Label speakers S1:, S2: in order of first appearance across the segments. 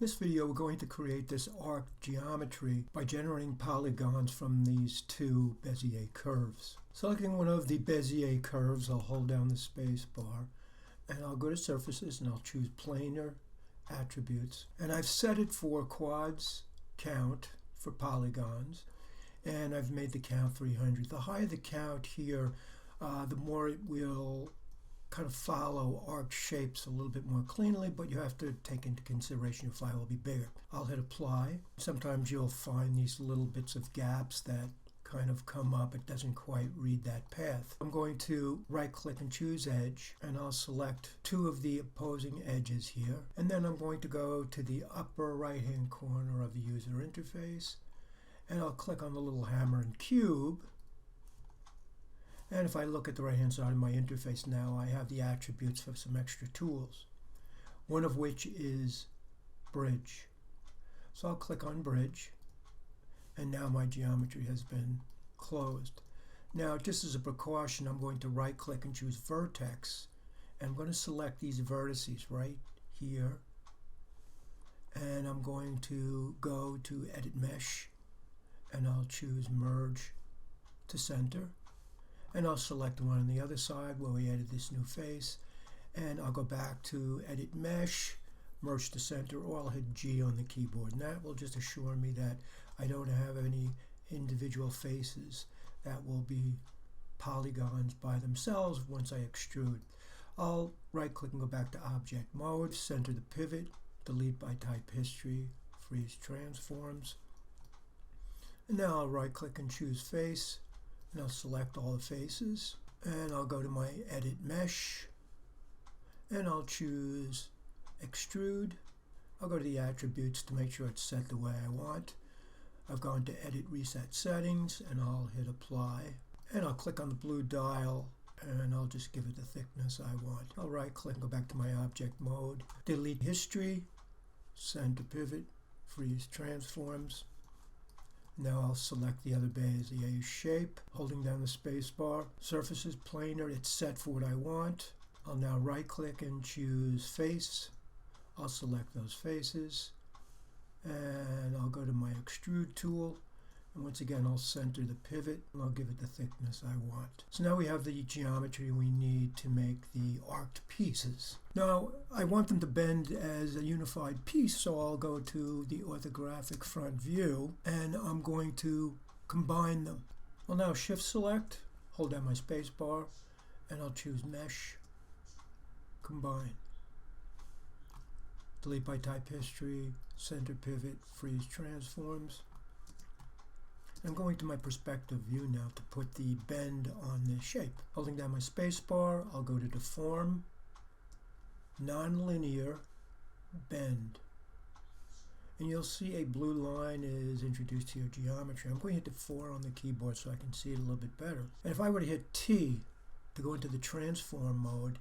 S1: this video we're going to create this arc geometry by generating polygons from these two Bezier curves. Selecting one of the Bezier curves, I'll hold down the space bar and I'll go to surfaces and I'll choose planar attributes, and I've set it for quads count for polygons, and I've made the count 300. The higher the count here, the more it will kind of follow arc shapes a little bit more cleanly, but you have to take into consideration your file will be bigger. I'll hit apply. Sometimes you'll find these little bits of gaps that kind of come up. It doesn't quite read that path. I'm going to right click and choose edge, and I'll select two of the opposing edges here, and then I'm going to go to the upper right hand corner of the user interface and I'll click on the little hammer and cube. And if I look at the right hand side of my interface now, I have the attributes for some extra tools, one of which is bridge. So I'll click on bridge, and now my geometry has been closed. Now, just as a precaution, I'm going to right click and choose vertex, and I'm going to select these vertices right here, and I'm going to go to edit mesh, and I'll choose merge to center. And I'll select the one on the other side where we added this new face, and I'll go back to edit mesh, merge to center, or I'll hit G on the keyboard, and that will just assure me that I don't have any individual faces that will be polygons by themselves once I extrude. I'll right click and go back to object mode, center the pivot, delete by type history, freeze transforms, and now I'll right click and choose face, and I'll select all the faces, and I'll go to my edit mesh, and I'll choose extrude. I'll go to the attributes to make sure it's set the way I want. I've gone to edit reset settings, and I'll hit apply, and I'll click on the blue dial, and I'll just give it the thickness I want. I'll right click and go back to my object mode, delete history, center pivot, freeze transforms. Now I'll select the other Bezier shape, holding down the space bar. Surfaces planar, it's set for what I want. I'll now right click and choose face. I'll select those faces, and I'll go to my extrude tool, and once again I'll center the pivot and I'll give it the thickness I want. So now we have the geometry we need to make the arced pieces. Now I want them to bend as a unified piece, so I'll go to the orthographic front view and I'm going to combine them. I'll now shift select, hold down my space bar, and I'll choose mesh, combine. Delete by type history, center pivot, freeze transforms. I'm going to my perspective view now to put the bend on this shape. Holding down my space bar, I'll go to deform, nonlinear, bend. And you'll see a blue line is introduced to your geometry. I'm going to hit the 4 on the keyboard so I can see it a little bit better. And if I were to hit T to go into the transform mode,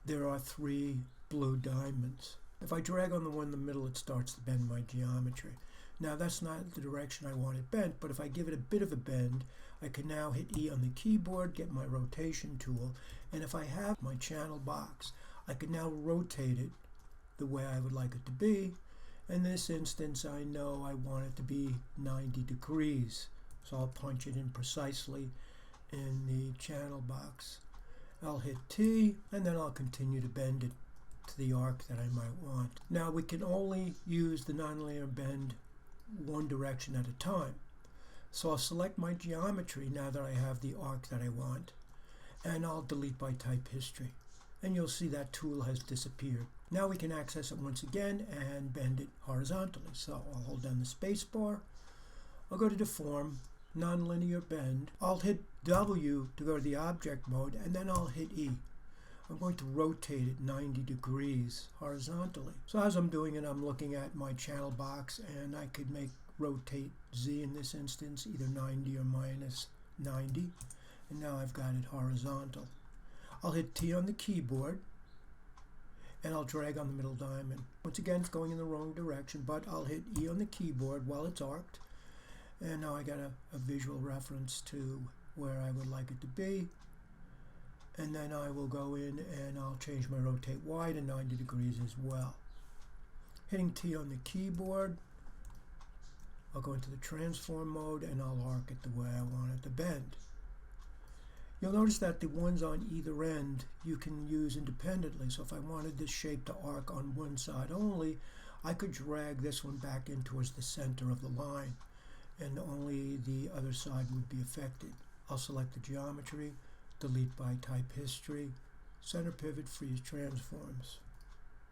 S1: there are 3 blue diamonds. If I drag on the one in the middle, it starts to bend my geometry. Now that's not the direction I want it bent, but if I give it a bit of a bend, I can now hit E on the keyboard, get my rotation tool, and if I have my channel box, I can now rotate it the way I would like it to be. In this instance, I know I want it to be 90 degrees, so I'll punch it in precisely in the channel box. I'll hit T, and then I'll continue to bend it to the arc that I might want. Now we can only use the nonlinear bend one direction at a time. So I'll select my geometry now that I have the arc that I want, and I'll delete by type history. And you'll see that tool has disappeared. Now we can access it once again and bend it horizontally. So I'll hold down the space bar, I'll go to deform, nonlinear bend, I'll hit W to go to the object mode, and then I'll hit E. I'm going to rotate it 90 degrees horizontally. So as I'm doing it, I'm looking at my channel box, and I could make rotate Z in this instance, either 90 or minus 90. And now I've got it horizontal. I'll hit T on the keyboard, and I'll drag on the middle diamond. Once again, it's going in the wrong direction, but I'll hit E on the keyboard while it's arced. And now I got a visual reference to where I would like it to be. And then I will go in and I'll change my rotate Y to 90 degrees as well. Hitting T on the keyboard, I'll go into the transform mode and I'll arc it the way I want it to bend. You'll notice that the ones on either end you can use independently. So if I wanted this shape to arc on one side only, I could drag this one back in towards the center of the line, and only the other side would be affected. I'll select the geometry, delete by type history, center pivot, freeze transforms.